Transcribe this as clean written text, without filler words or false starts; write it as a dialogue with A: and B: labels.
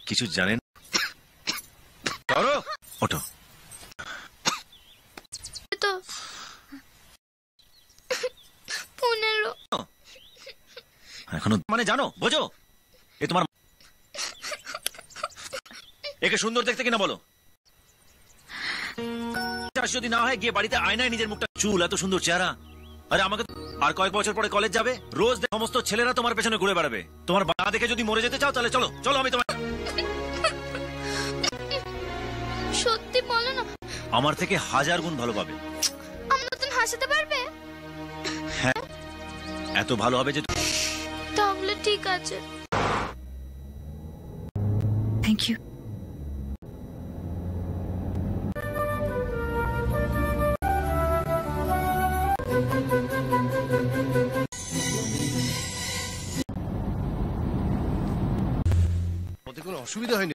A: কিছু জানেন? ওটো
B: তো 15
A: এখনো মানে জানো বোঝো এ তোমার একে সুন্দর দেখতে কিনা বলো? যদি না হয় গিয়ে বাড়িতে আয়নায় নিজের মুখটা, চুল, এত সুন্দর চেহারা। আরে আমাকে আর কয়েক বছর পরে কলেজ যাবে, রোজ সমস্ত ছেলেরা তোমার পেছনে ঘুরে বেড়াবে। তোমার বাবা দেখে যদি মরে যেতে চাও তাহলে চলো চলো, আমি তোমার
B: সত্যি বলো না,
A: আমার থেকে 1000 গুণ ভালো পাবে।
B: আমার মতন হাসাতে পারবে?
A: হ্যাঁ, এত ভালো হবে যে।
B: তাহলে ঠিক আছে।
C: Thank you.
D: ওতে কোনো অসুবিধা হয়নি?